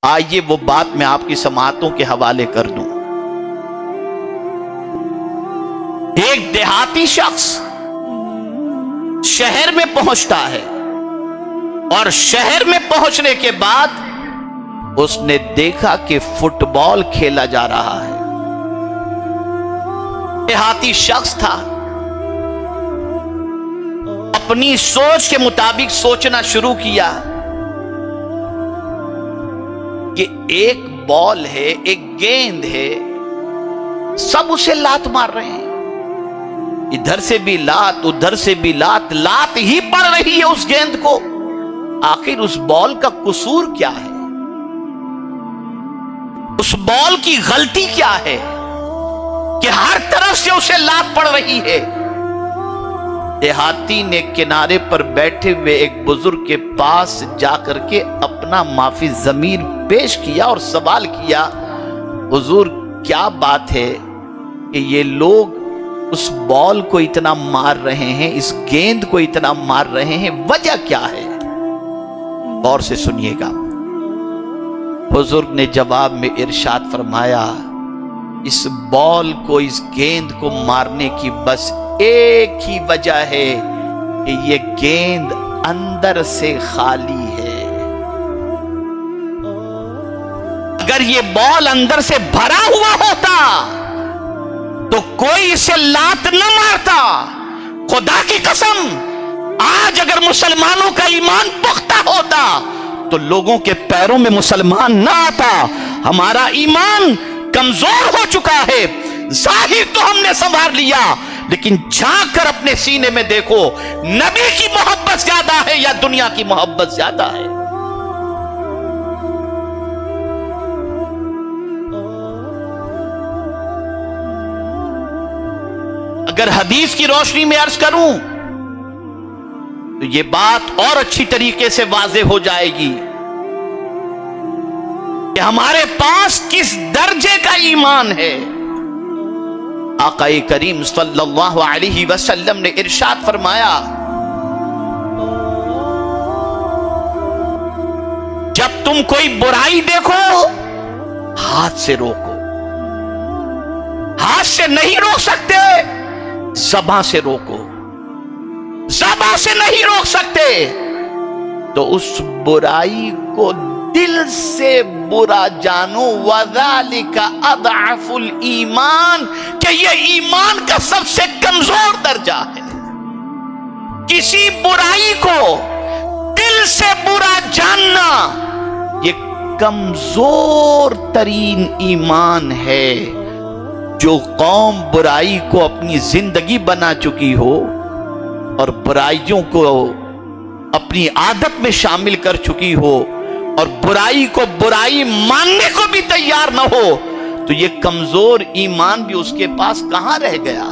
آئیے وہ بات میں آپ کی سماعتوں کے حوالے کر دوں۔ ایک دیہاتی شخص شہر میں پہنچتا ہے اور شہر میں پہنچنے کے بعد اس نے دیکھا کہ فٹ بال کھیلا جا رہا ہے۔ دیہاتی شخص تھا، اپنی سوچ کے مطابق سوچنا شروع کیا کہ ایک بال ہے، ایک گیند ہے، سب اسے لات مار رہے ہیں، ادھر سے بھی لات ادھر سے بھی لات، لات ہی پڑ رہی ہے اس گیند کو، آخر اس بال کا قصور کیا ہے؟ اس بال کی غلطی کیا ہے کہ ہر طرف سے اسے لات پڑ رہی ہے؟ دیہاتی نے کنارے پر بیٹھے ہوئے ایک بزرگ کے پاس جا کر کے اپنا معافی ضمیر پیش کیا اور سوال کیا، حضور کیا بات ہے کہ یہ لوگ اس بال کو اتنا مار رہے ہیں، اس گیند کو اتنا مار رہے ہیں، وجہ کیا ہے؟ غور سے سنیے گا۔ بزرگ نے جواب میں ارشاد فرمایا، اس بال کو، اس گیند کو مارنے کی بس ایک ہی وجہ ہے کہ یہ گیند اندر سے خالی ہے۔ اگر یہ بال اندر سے بھرا ہوا ہوتا تو کوئی اسے لات نہ مارتا۔ خدا کی قسم، آج اگر مسلمانوں کا ایمان پختہ ہوتا تو لوگوں کے پیروں میں مسلمان نہ آتا۔ ہمارا ایمان کمزور ہو چکا ہے، ظاہر تو ہم نے سنوار لیا، لیکن جھانک کر اپنے سینے میں دیکھو، نبی کی محبت زیادہ ہے یا دنیا کی محبت زیادہ ہے؟ اگر حدیث کی روشنی میں عرض کروں تو یہ بات اور اچھی طریقے سے واضح ہو جائے گی کہ ہمارے پاس کس درجے کا ایمان ہے۔ آقا کریم صلی اللہ علیہ وسلم نے ارشاد فرمایا، جب تم کوئی برائی دیکھو ہاتھ سے روکو، ہاتھ سے نہیں روک سکتے زبان سے روکو، زبان سے نہیں روک سکتے تو اس برائی کو دل سے برا جانو، وَذَلِكَ أَضْعَفُ الْإِيمَانِ، کہ یہ ایمان کا سب سے کمزور درجہ ہے۔ کسی برائی کو دل سے برا جاننا یہ کمزور ترین ایمان ہے۔ جو قوم برائی کو اپنی زندگی بنا چکی ہو اور برائیوں کو اپنی عادت میں شامل کر چکی ہو اور برائی کو برائی ماننے کو بھی تیار نہ ہو، تو یہ کمزور ایمان بھی اس کے پاس کہاں رہ گیا؟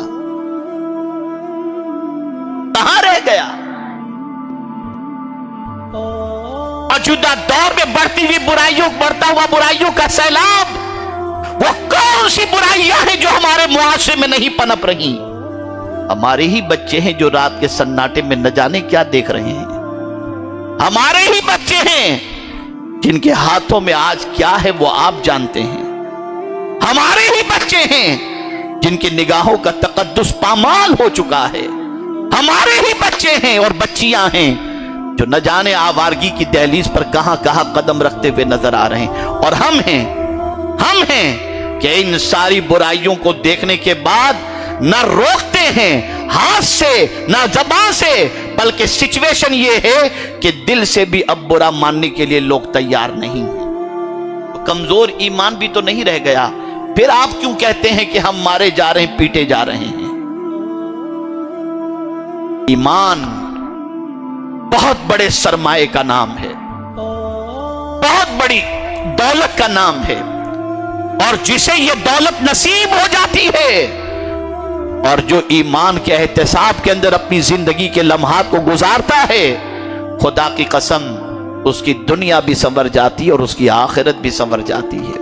کہاں رہ گیا؟ موجودہ دور میں بڑھتی ہوئی برائیوں، بڑھتا ہوا برائیوں کا سیلاب، وہ کون سی برائیاں ہیں جو ہمارے معاشرے میں نہیں پنپ رہی؟ ہمارے ہی بچے ہیں جو رات کے سناٹے میں نہ جانے کیا دیکھ رہے ہیں، ہمارے ہی بچے ہیں جن کے ہاتھوں میں آج کیا ہے وہ آپ جانتے ہیں، ہمارے ہی بچے ہیں جن کی نگاہوں کا تقدس پامال ہو چکا ہے، ہمارے ہی بچے ہیں اور بچیاں ہیں جو نہ جانے آوارگی کی دہلیز پر کہاں کہاں قدم رکھتے ہوئے نظر آ رہے ہیں، اور ہم ہیں کہ ان ساری برائیوں کو دیکھنے کے بعد نہ روکتے ہیں ہاتھ سے نہ زبان سے، بلکہ سچویشن یہ ہے کہ دل سے بھی اب برا ماننے کے لیے لوگ تیار نہیں ہیں۔ کمزور ایمان بھی تو نہیں رہ گیا، پھر آپ کیوں کہتے ہیں کہ ہم مارے جا رہے ہیں، پیٹے جا رہے ہیں؟ ایمان بہت بڑے سرمایے کا نام ہے، بہت بڑی دولت کا نام ہے، اور جسے یہ دولت نصیب ہو جاتی ہے اور جو ایمان کے احتساب کے اندر اپنی زندگی کے لمحات کو گزارتا ہے، خدا کی قسم اس کی دنیا بھی سنور جاتی ہے اور اس کی آخرت بھی سنور جاتی ہے۔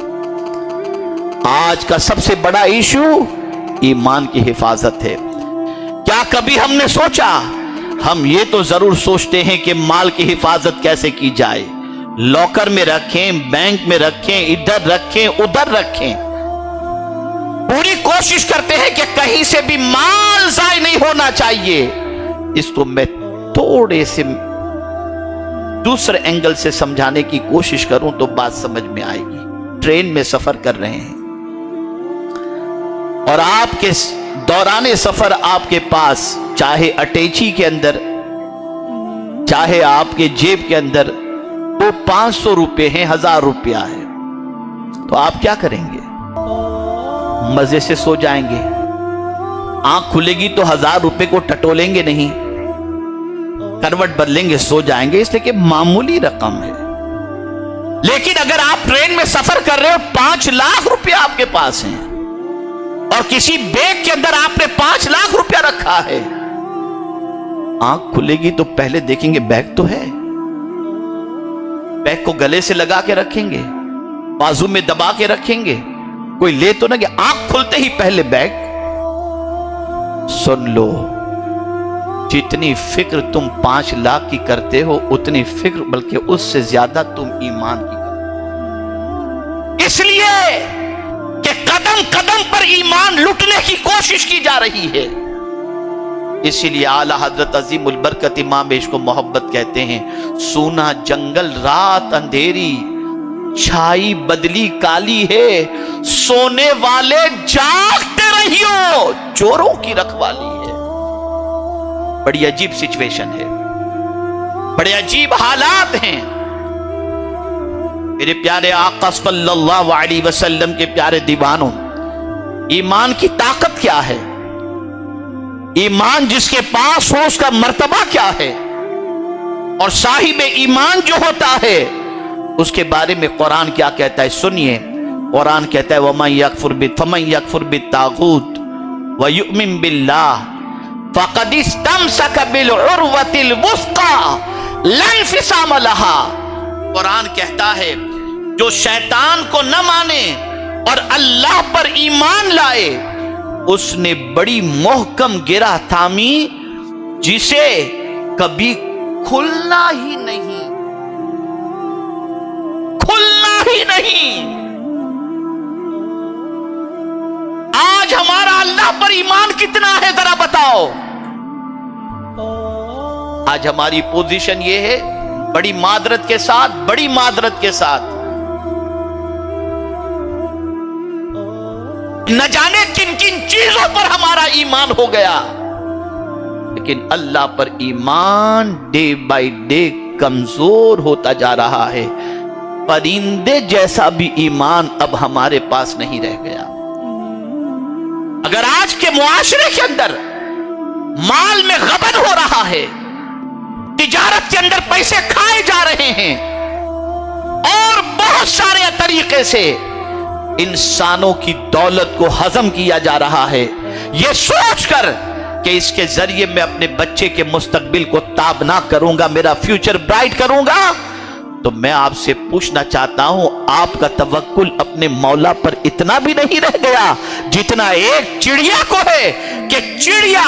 آج کا سب سے بڑا ایشو ایمان کی حفاظت ہے۔ کیا کبھی ہم نے سوچا؟ ہم یہ تو ضرور سوچتے ہیں کہ مال کی حفاظت کیسے کی جائے، लॉकर में रखें, बैंक में रखें, इधर रखें, उधर रखें, पूरी कोशिश करते हैं कि कहीं से भी माल जाय नहीं होना चाहिए। इसको मैं थोड़े से दूसरे एंगल से समझाने की कोशिश करूं तो बात समझ में आएगी। ट्रेन में सफर कर रहे हैं और आपके दौराने सफर आपके पास चाहे अटैची के अंदर, चाहे आपके जेब के अंदर वो 500 रुपए हैं, 1000 रुपया है, तो आप क्या करेंगे? मजे से सो जाएंगे। आंख खुलेगी तो 1000 रुपए को टटोलेंगे नहीं, करवट बदलेंगे, सो जाएंगे, इसलिए कि मामूली रकम है। लेकिन अगर आप ट्रेन में सफर कर रहे हो, 5 लाख रुपया आपके पास हैं और किसी बैग के अंदर आपने 5 लाख रुपया रखा है, आंख खुलेगी तो पहले देखेंगे बैग तो है, बैग को गले से लगा के रखेंगे, बाजू में दबा के रखेंगे, कोई ले तो ना कि आंख खुलते ही पहले बैग। सुन लो, जितनी फिक्र तुम 5 लाख की करते हो उतनी फिक्र बल्कि उससे ज्यादा तुम ईमान की करते हो। इसलिए कि कदम कदम पर ईमान लुटने की कोशिश की जा रही है। इसीलिए आला हजरत अजीमुल बरकत इमाम इश्क को मोहब्बत कहते हैं। सूना जंगल रात अंधेरी, छाई बदली काली है, सोने वाले जागते रहियो, चोरों की रखवाली है। बड़ी अजीब सिचुएशन है, बड़े अजीब हालात हैं। मेरे प्यारे आका सल्लल्लाहु अलैहि वसल्लम के प्यारे दीवानों, ईमान की ताकत क्या है? ईमान जिसके पास हो उसका मर्तबा क्या है? और साहिब ईमान जो होता है उसके बारे में कुरान क्या कहता है? सुनिए, कुरान कहता है वमन यकफुर बित्तागूत व युमिन बिल्लाह फक़द इस्तमसक बिल उर्वतिल वुस्क़ा ला इंफ़िसाम लहा। कुरान कहता है जो शैतान को न माने और अल्लाह पर ईमान लाए, उसने बड़ी मोहकम गिरा थामी जिसे कभी खुलना ही नहीं, खुलना ही नहीं। आज हमारा अल्लाह पर ईमान कितना है जरा बताओ। आज हमारी पोजीशन ये है, बड़ी मादरत के साथ, बड़ी मादरत के साथ, न जाने किन किन चीजों पर हमारा ईमान हो गया, लेकिन अल्लाह पर ईमान डे बाय डे कमजोर होता जा रहा है। परिंदे जैसा भी ईमान अब हमारे पास नहीं रह गया। अगर आज के मुआशरे के अंदर माल में गबन हो रहा है, तिजारत के अंदर पैसे खाए जा रहे हैं और बहुत सारे तरीके से इंसानों की दौलत को हजम किया जा रहा है, यह सोचकर कि इसके जरिए मैं अपने बच्चे के मुस्तकबिल को ताबना करूंगा, मेरा फ्यूचर ब्राइट करूंगा, तो मैं आपसे पूछना चाहता हूं, आपका तवक्कुल अपने मौला पर इतना भी नहीं रह गया जितना एक चिड़िया को है कि चिड़िया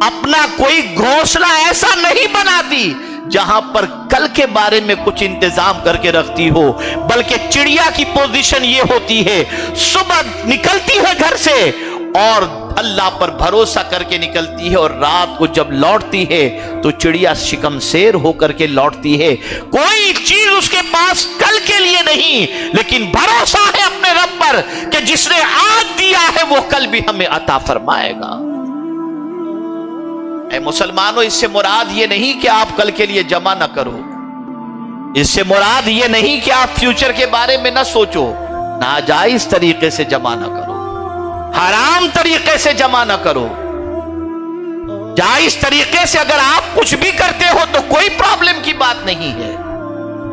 अपना कोई घोंसला ऐसा नहीं बनाती जहां पर कल के बारे में कुछ इंतजाम करके रखती हो, बल्कि चिड़िया की पोजीशन ये होती है, सुबह निकलती है घर से और अल्लाह पर भरोसा करके निकलती है, और रात को जब लौटती है तो चिड़िया शिकमशेर होकर के लौटती है। कोई चीज उसके पास कल के लिए नहीं, लेकिन भरोसा है अपने रब पर कि जिसने आज दिया है वो कल भी हमें अता फरमाएगा। ऐ मुसलमानों, इससे मुराद ये नहीं कि आप कल के लिए जमा ना करो, इससे मुराद ये नहीं कि आप फ्यूचर के बारे में ना सोचो, नाजायज तरीके से जमा ना करो, हराम तरीके से जमा ना करो। जायज तरीके से अगर आप कुछ भी करते हो तो कोई प्रॉब्लम की बात नहीं है,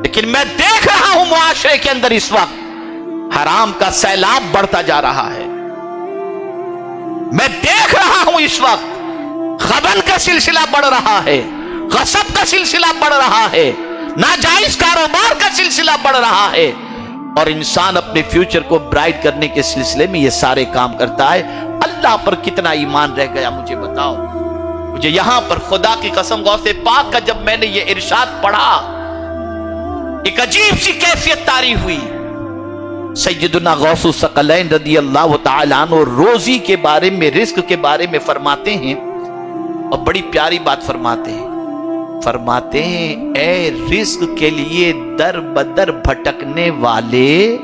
लेकिन मैं देख रहा हूं मुआशरे के अंदर इस वक्त हराम का सैलाब बढ़ता जा रहा है। मैं देख रहा हूं इस वक्त गबन का सिलसिला बढ़ रहा है, गसब का सिलसिला बढ़ रहा है, नाजायज कारोबार का सिलसिला बढ़ रहा है, और इंसान अपने फ्यूचर को ब्राइट करने के सिलसिले में ये सारे काम करता है। अल्लाह पर कितना ईमान रह गया मुझे बताओ। मुझे यहां पर खुदा की कसम गौसे पाक का जब मैंने ये इरशाद पढ़ा ایک عجیب سی کیفیت طاری ہوئی. سیدنا غوث الثقلین رضی اللہ تعالیٰ عنہ روزی کے بارے میں، رزق کے بارے میں فرماتے ہیں، اور بڑی پیاری بات فرماتے ہیں. فرماتے ہیں اے رزق کے لیے در بدر بھٹکنے والے،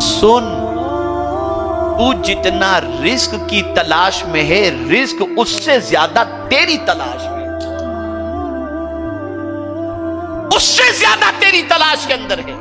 سن، تو جتنا رزق کی تلاش میں ہے، رزق اس سے زیادہ تیری تلاش میں، اس سے زیادہ تیری تلاش کے اندر ہے.